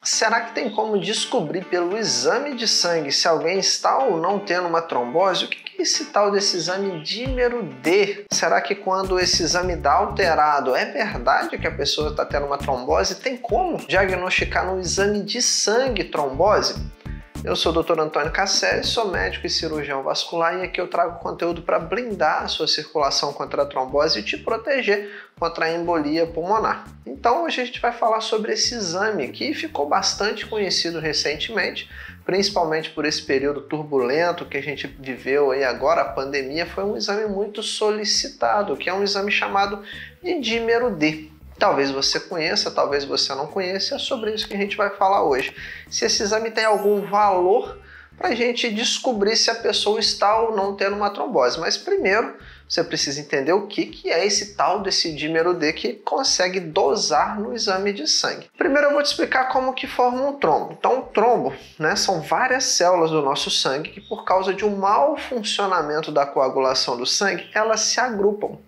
Será que tem como descobrir pelo exame de sangue se alguém está ou não tendo uma trombose? O que é esse tal desse exame dímero D? Será que quando esse exame dá alterado, é verdade que a pessoa está tendo uma trombose? Tem como diagnosticar no exame de sangue trombose? Eu sou o Dr. Antônio Casselli, sou médico e cirurgião vascular e aqui eu trago conteúdo para blindar a sua circulação contra a trombose e te proteger contra a embolia pulmonar. Então hoje a gente vai falar sobre esse exame que ficou bastante conhecido recentemente, principalmente por esse período turbulento que a gente viveu aí agora, a pandemia. Foi um exame muito solicitado, que é um exame chamado de dímero D. Talvez você conheça, talvez você não conheça, é sobre isso que a gente vai falar hoje. Se esse exame tem algum valor para a gente descobrir se a pessoa está ou não tendo uma trombose. Mas primeiro, você precisa entender o que é esse tal desse dímero D que consegue dosar no exame de sangue. Primeiro eu vou te explicar como que forma um trombo. Então o trombo, são várias células do nosso sangue que por causa de um mau funcionamento da coagulação do sangue, elas se agrupam.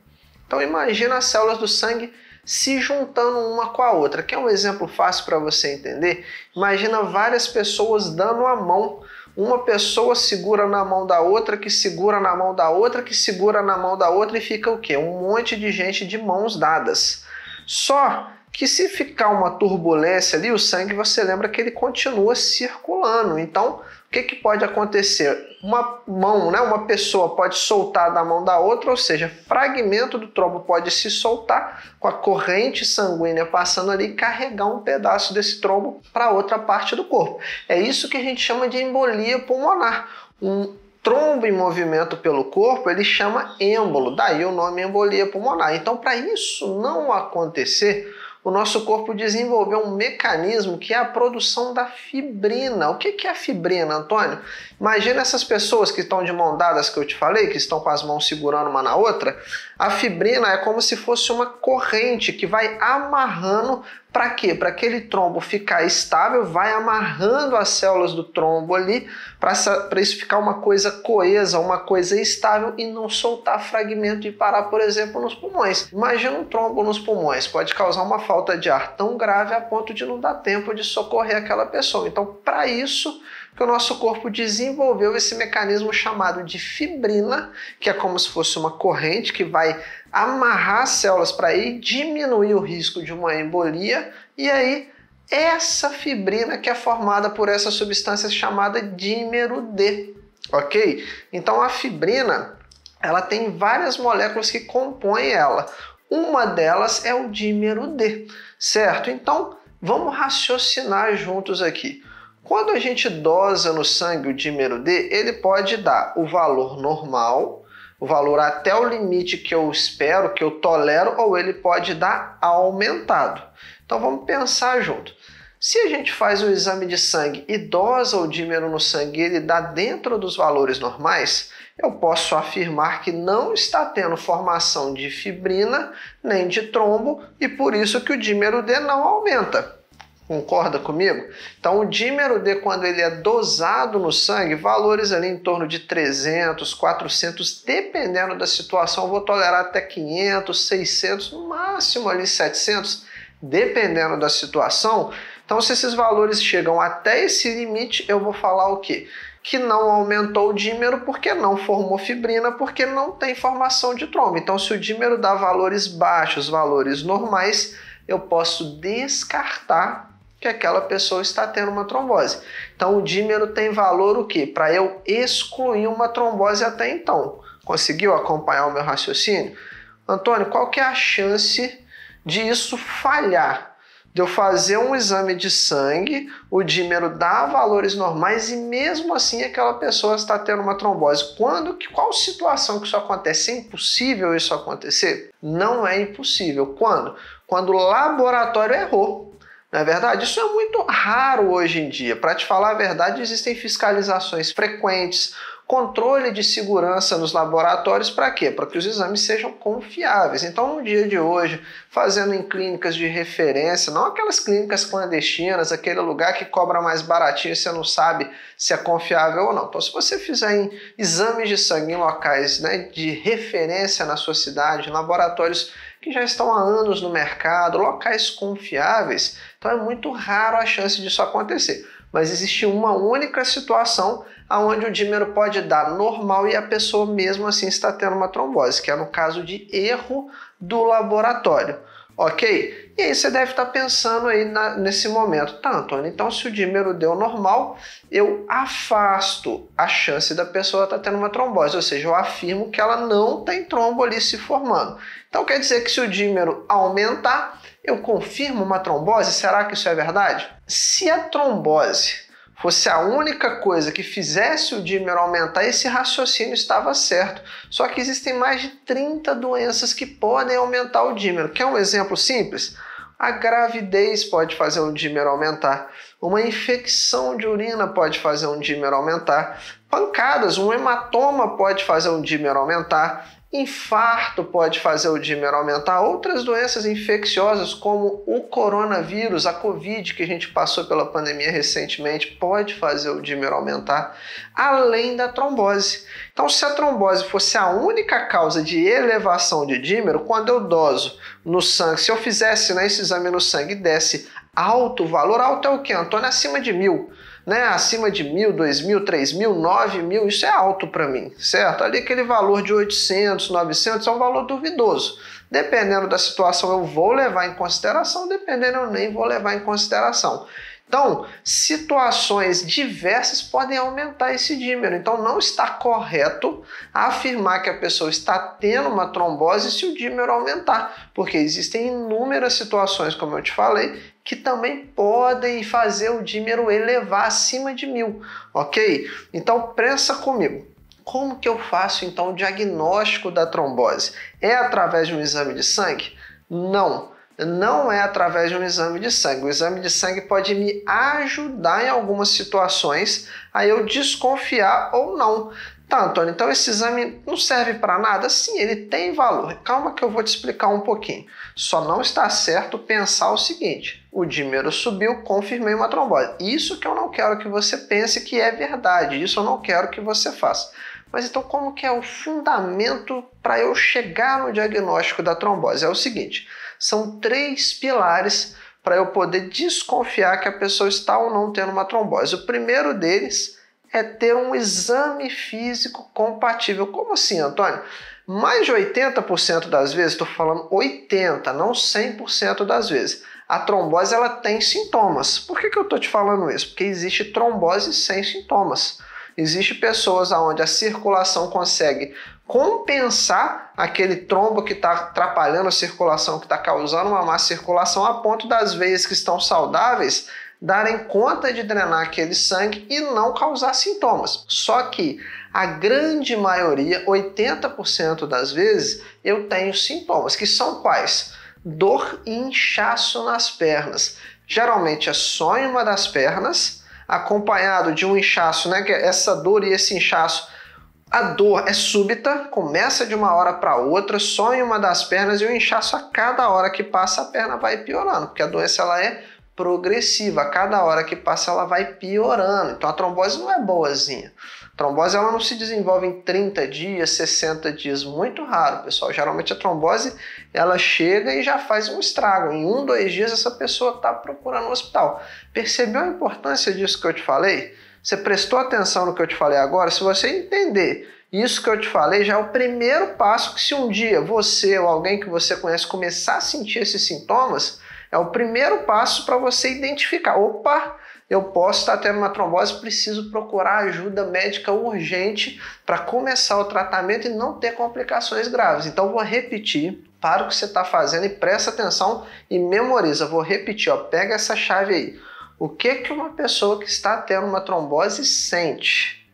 Então imagina as células do sangue se juntando uma com a outra. Quer um exemplo fácil para você entender? Imagina várias pessoas dando a mão. Uma pessoa segura na mão da outra, que segura na mão da outra, que segura na mão da outra e fica o quê? Um monte de gente de mãos dadas. Só que se ficar uma turbulência ali, o sangue, você lembra que ele continua circulando. Então, o que pode acontecer? Uma mão, uma pessoa pode soltar da mão da outra, ou seja, fragmento do trombo pode se soltar com a corrente sanguínea passando ali e carregar um pedaço desse trombo para outra parte do corpo. É isso que a gente chama de embolia pulmonar. Um trombo em movimento pelo corpo, ele chama êmbolo, daí o nome embolia pulmonar. Então, para isso não acontecer, o nosso corpo desenvolveu um mecanismo que é a produção da fibrina. O que é a fibrina, Antônio? Imagina essas pessoas que estão de mão dadas que eu te falei, que estão com as mãos segurando uma na outra. A fibrina é como se fosse uma corrente que vai amarrando. Para quê? Para aquele trombo ficar estável, vai amarrando as células do trombo ali, para isso ficar uma coisa coesa, uma coisa estável e não soltar fragmento e parar, por exemplo, nos pulmões. Imagina um trombo nos pulmões, pode causar uma falta de ar tão grave a ponto de não dar tempo de socorrer aquela pessoa. Então, para isso que o nosso corpo desenvolveu esse mecanismo chamado de fibrina, que é como se fosse uma corrente que vai amarrar as células para aí diminuir o risco de uma embolia, e aí essa fibrina que é formada por essa substância chamada dímero D, ok? Então a fibrina, ela tem várias moléculas que compõem ela. Uma delas é o dímero D, certo? Então vamos raciocinar juntos aqui. Quando a gente dosa no sangue o dímero D, ele pode dar o valor normal, o valor até o limite que eu espero, que eu tolero, ou ele pode dar aumentado. Então vamos pensar junto. Se a gente faz o exame de sangue e dosa o dímero no sangue e ele dá dentro dos valores normais, eu posso afirmar que não está tendo formação de fibrina nem de trombo e por isso que o dímero D não aumenta. Concorda comigo? Então o dímero D, quando ele é dosado no sangue, valores ali em torno de 300, 400, dependendo da situação, eu vou tolerar até 500, 600, no máximo ali 700, dependendo da situação. Então se esses valores chegam até esse limite, eu vou falar o quê? Que não aumentou o dímero porque não formou fibrina, porque não tem formação de trombo. Então se o dímero dá valores baixos, valores normais, eu posso descartar que aquela pessoa está tendo uma trombose. Então o dímero tem valor o quê? Para eu excluir uma trombose até então. Conseguiu acompanhar o meu raciocínio? Antônio, qual que é a chance de isso falhar? De eu fazer um exame de sangue, o dímero dá valores normais e mesmo assim aquela pessoa está tendo uma trombose. Qual situação que isso acontece? É impossível isso acontecer? Não é impossível. Quando? Quando o laboratório errou. Não é verdade? Isso é muito raro hoje em dia. Para te falar a verdade, existem fiscalizações frequentes, controle de segurança nos laboratórios, para quê? Para que os exames sejam confiáveis. Então, no dia de hoje, fazendo em clínicas de referência, não aquelas clínicas clandestinas, aquele lugar que cobra mais baratinho e você não sabe se é confiável ou não. Então, se você fizer exames de sangue em locais de referência na sua cidade, em laboratórios que já estão há anos no mercado, locais confiáveis, então é muito raro a chance disso acontecer. Mas existe uma única situação onde o dímero pode dar normal e a pessoa mesmo assim está tendo uma trombose, que é no caso de erro do laboratório. Ok? E aí você deve estar pensando aí nesse momento, tá, Antônio, então se o dímero deu normal, eu afasto a chance da pessoa estar tendo uma trombose, ou seja, eu afirmo que ela não tem trombo ali se formando. Então quer dizer que se o dímero aumentar, eu confirmo uma trombose? Será que isso é verdade? Se a trombose fosse a única coisa que fizesse o dímero aumentar, esse raciocínio estava certo. Só que existem mais de 30 doenças que podem aumentar o dímero. Quer um exemplo simples? A gravidez pode fazer um dímero aumentar. Uma infecção de urina pode fazer um dímero aumentar. Pancadas, um hematoma pode fazer um dímero aumentar. Infarto pode fazer o dímero aumentar. Outras doenças infecciosas, como o coronavírus, a Covid, que a gente passou pela pandemia recentemente, pode fazer o dímero aumentar, além da trombose. Então, se a trombose fosse a única causa de elevação de dímero, quando eu doso no sangue, se eu fizesse esse exame no sangue e desse alto valor, alto é o quê, Antônio? Acima de 1.000. Acima de 1.000, 2.000, 3.000, 9.000, isso é alto para mim, certo? Ali aquele valor de 800, 900 é um valor duvidoso. Dependendo da situação eu vou levar em consideração, dependendo eu nem vou levar em consideração. Então, situações diversas podem aumentar esse dímero. Então, não está correto afirmar que a pessoa está tendo uma trombose se o dímero aumentar, porque existem inúmeras situações, como eu te falei, que também podem fazer o dímero elevar acima de 1.000, ok? Então, pensa comigo. Como que eu faço, então, o diagnóstico da trombose? É através de um exame de sangue? Não é através de um exame de sangue. O exame de sangue pode me ajudar em algumas situações a eu desconfiar ou não. Tá, Antônio, então esse exame não serve para nada? Sim, ele tem valor. Calma que eu vou te explicar um pouquinho. Só não está certo pensar o seguinte: o dímero subiu, confirmei uma trombose. Isso que eu não quero que você pense que é verdade. Isso eu não quero que você faça. Mas então como que é o fundamento para eu chegar no diagnóstico da trombose? É o seguinte: são 3 pilares para eu poder desconfiar que a pessoa está ou não tendo uma trombose. O primeiro deles é ter um exame físico compatível. Como assim, Antônio? Mais de 80% das vezes, estou falando 80%, não 100% das vezes, a trombose ela tem sintomas. Por que eu estou te falando isso? Porque existe trombose sem sintomas. Existem pessoas onde a circulação consegue compensar aquele trombo que está atrapalhando a circulação, que está causando uma má circulação, a ponto das veias que estão saudáveis darem conta de drenar aquele sangue e não causar sintomas. Só que a grande maioria, 80% das vezes, eu tenho sintomas, que são quais? Dor e inchaço nas pernas. Geralmente é só em uma das pernas, acompanhado de um inchaço, que é essa dor e esse inchaço. A dor é súbita, começa de uma hora para outra, só em uma das pernas, e o inchaço a cada hora que passa a perna vai piorando, porque a doença ela é progressiva, a cada hora que passa ela vai piorando. Então a trombose não é boazinha. A trombose ela não se desenvolve em 30 dias, 60 dias, muito raro, pessoal. Geralmente a trombose ela chega e já faz um estrago. Em 1, 2 dias essa pessoa está procurando um hospital. Percebeu a importância disso que eu te falei? Você prestou atenção no que eu te falei agora? Se você entender isso que eu te falei, já é o primeiro passo que se um dia você ou alguém que você conhece começar a sentir esses sintomas, é o primeiro passo para você identificar. Opa, eu posso estar tendo uma trombose, preciso procurar ajuda médica urgente para começar o tratamento e não ter complicações graves. Então vou repetir, para o que você está fazendo e presta atenção e memoriza. Vou repetir, pega essa chave aí. O que uma pessoa que está tendo uma trombose sente?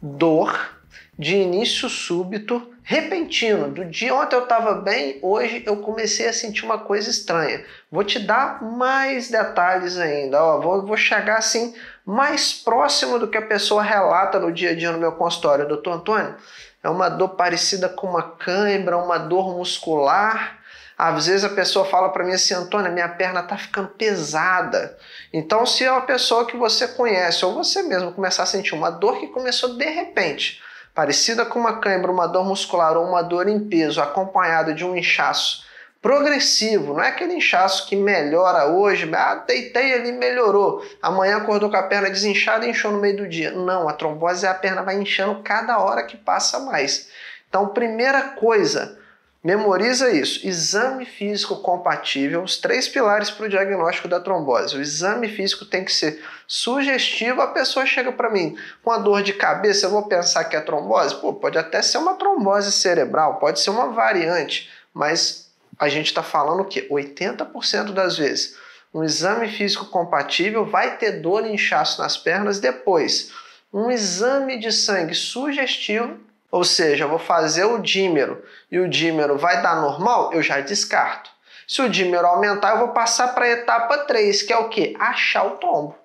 Dor de início súbito, repentino. Do dia ontem eu estava bem, hoje eu comecei a sentir uma coisa estranha. Vou te dar mais detalhes ainda. Vou chegar assim mais próximo do que a pessoa relata no dia a dia no meu consultório. Doutor Antônio, é uma dor parecida com uma cãibra, uma dor muscular. Às vezes a pessoa fala para mim assim: Antônio, minha perna está ficando pesada. Então, se é uma pessoa que você conhece ou você mesmo começar a sentir uma dor que começou de repente, parecida com uma cãibra, uma dor muscular ou uma dor em peso, acompanhada de um inchaço progressivo, não é aquele inchaço que melhora hoje, deitei ali, melhorou, amanhã acordou com a perna desinchada e inchou no meio do dia. Não, a trombose, a perna vai inchando cada hora que passa mais. Então, primeira coisa, memoriza isso, exame físico compatível, os 3 pilares para o diagnóstico da trombose. O exame físico tem que ser sugestivo, a pessoa chega para mim com a dor de cabeça, eu vou pensar que é trombose? Pô, pode até ser uma trombose cerebral, pode ser uma variante, mas a gente está falando o quê? 80% das vezes. Um exame físico compatível vai ter dor e inchaço nas pernas depois. Um exame de sangue sugestivo, ou seja, eu vou fazer o dímero e o dímero vai dar normal, eu já descarto. Se o dímero aumentar, eu vou passar para a etapa 3, que é o quê? Achar o trombo.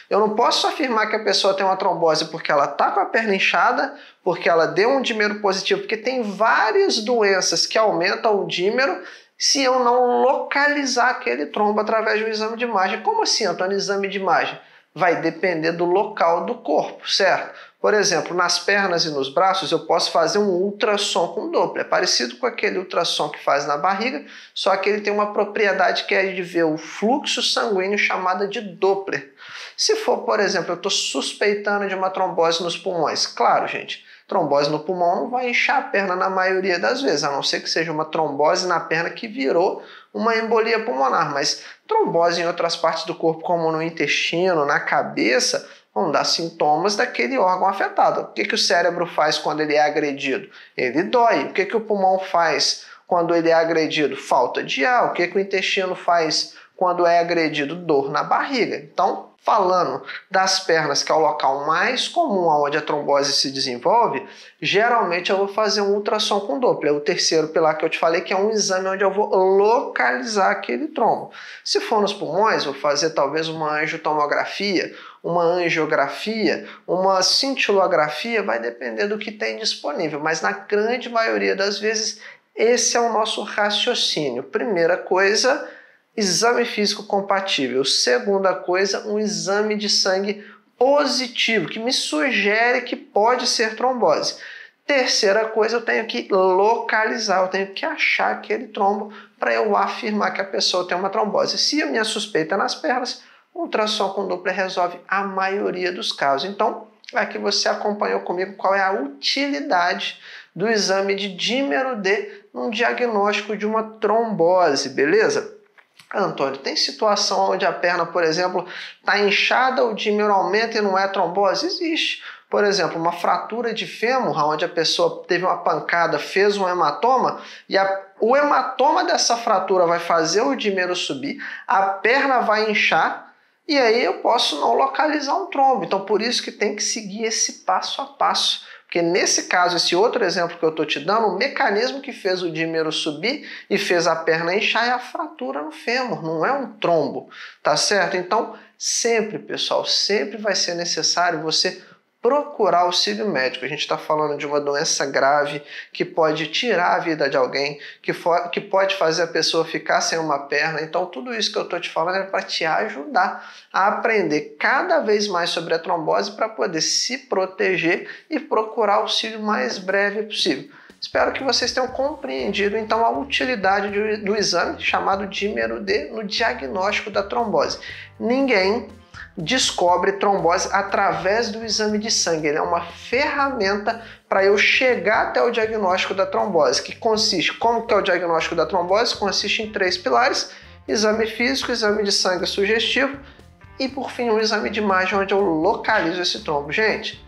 Eu não posso afirmar que a pessoa tem uma trombose porque ela está com a perna inchada, porque ela deu um dímero positivo, porque tem várias doenças que aumentam o dímero se eu não localizar aquele trombo através de um exame de imagem. Como assim, Antônio, exame de imagem? Vai depender do local do corpo, certo? Por exemplo, nas pernas e nos braços eu posso fazer um ultrassom com Doppler, parecido com aquele ultrassom que faz na barriga, só que ele tem uma propriedade que é de ver o fluxo sanguíneo chamada de Doppler. Se for, por exemplo, eu estou suspeitando de uma trombose nos pulmões, claro, gente, trombose no pulmão não vai inchar a perna na maioria das vezes, a não ser que seja uma trombose na perna que virou uma embolia pulmonar, mas trombose em outras partes do corpo, como no intestino, na cabeça, vão dar sintomas daquele órgão afetado. O que o cérebro faz quando ele é agredido? Ele dói. O que o pulmão faz quando ele é agredido? Falta de ar. O que o intestino faz quando é agredido? Dor na barriga. Então, falando das pernas, que é o local mais comum onde a trombose se desenvolve, geralmente eu vou fazer um ultrassom com Doppler. O terceiro pilar que eu te falei, que é um exame onde eu vou localizar aquele trombo. Se for nos pulmões, vou fazer talvez uma angiotomografia, uma angiografia, uma cintilografia, vai depender do que tem disponível, mas na grande maioria das vezes esse é o nosso raciocínio. Primeira coisa, exame físico compatível. Segunda coisa, um exame de sangue positivo, que me sugere que pode ser trombose. Terceira coisa, eu tenho que localizar, eu tenho que achar aquele trombo para eu afirmar que a pessoa tem uma trombose. Se a minha suspeita é nas pernas, o ultrassom com Doppler resolve a maioria dos casos. Então, aqui você acompanhou comigo qual é a utilidade do exame de dímero D no diagnóstico de uma trombose, beleza? Antônio, tem situação onde a perna, por exemplo, está inchada, o dímero aumenta e não é trombose? Existe. Por exemplo, uma fratura de fêmur, onde a pessoa teve uma pancada, fez um hematoma, e o hematoma dessa fratura vai fazer o dímero subir, a perna vai inchar, e aí eu posso não localizar um trombo. Então, por isso que tem que seguir esse passo a passo. Porque nesse caso, esse outro exemplo que eu estou te dando, o mecanismo que fez o dímero subir e fez a perna inchar é a fratura no fêmur, não é um trombo, tá certo? Então, sempre, pessoal, sempre vai ser necessário você procurar auxílio médico. A gente está falando de uma doença grave que pode tirar a vida de alguém, que pode fazer a pessoa ficar sem uma perna. Então, tudo isso que eu estou te falando é para te ajudar a aprender cada vez mais sobre a trombose para poder se proteger e procurar auxílio o mais breve possível. Espero que vocês tenham compreendido, então, a utilidade do exame chamado dímero D no diagnóstico da trombose. Ninguém descobre trombose através do exame de sangue. Ele é uma ferramenta para eu chegar até o diagnóstico da trombose, que consiste, como que é o diagnóstico da trombose? Consiste em 3 pilares: exame físico, exame de sangue sugestivo e, por fim, um exame de imagem onde eu localizo esse trombo. Gente,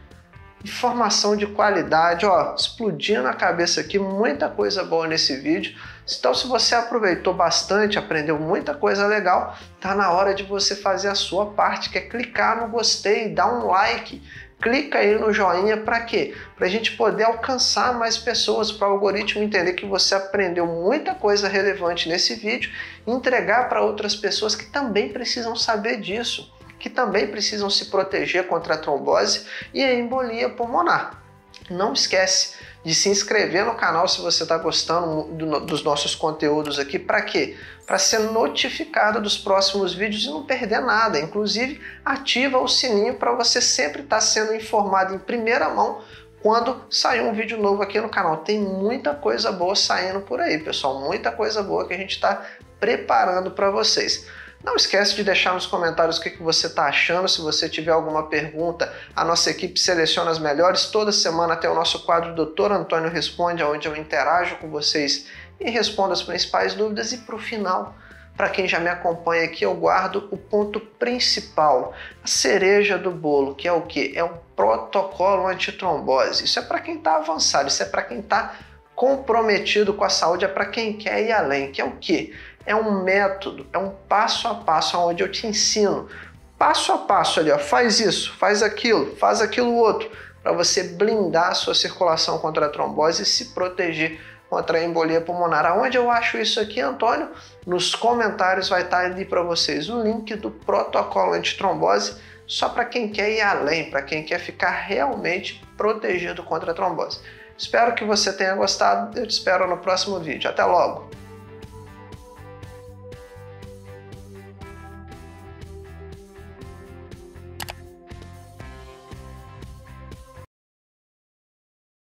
informação de qualidade, ó, explodindo a cabeça aqui, muita coisa boa nesse vídeo. Então, se você aproveitou bastante, aprendeu muita coisa legal, tá na hora de você fazer a sua parte, que é clicar no gostei, dar um like, clica aí no joinha, para quê? Para a gente poder alcançar mais pessoas, para o algoritmo entender que você aprendeu muita coisa relevante nesse vídeo e entregar para outras pessoas que também precisam saber disso, que também precisam se proteger contra a trombose e a embolia pulmonar. Não esquece de se inscrever no canal se você está gostando dos nossos conteúdos aqui. Para quê? Para ser notificado dos próximos vídeos e não perder nada. Inclusive, ativa o sininho para você sempre estar sendo informado em primeira mão quando sair um vídeo novo aqui no canal. Tem muita coisa boa saindo por aí, pessoal, muita coisa boa que a gente está preparando para vocês. Não esquece de deixar nos comentários o que você está achando. Se você tiver alguma pergunta, a nossa equipe seleciona as melhores. Toda semana tem o nosso quadro Dr. Antônio Responde, onde eu interajo com vocês e respondo as principais dúvidas. E para o final, para quem já me acompanha aqui, eu guardo o ponto principal, a cereja do bolo, que é o quê? É o protocolo antitrombose. Isso é para quem está avançado, isso é para quem está comprometido com a saúde, é para quem quer ir além, que é o quê? É um método, é um passo a passo onde eu te ensino, passo a passo ali, ó, faz isso, faz aquilo outro, para você blindar a sua circulação contra a trombose e se proteger contra a embolia pulmonar. Aonde eu acho isso aqui, Antônio? Nos comentários vai estar ali para vocês o link do protocolo antitrombose, só para quem quer ir além, para quem quer ficar realmente protegido contra a trombose. Espero que você tenha gostado, eu te espero no próximo vídeo. Até logo!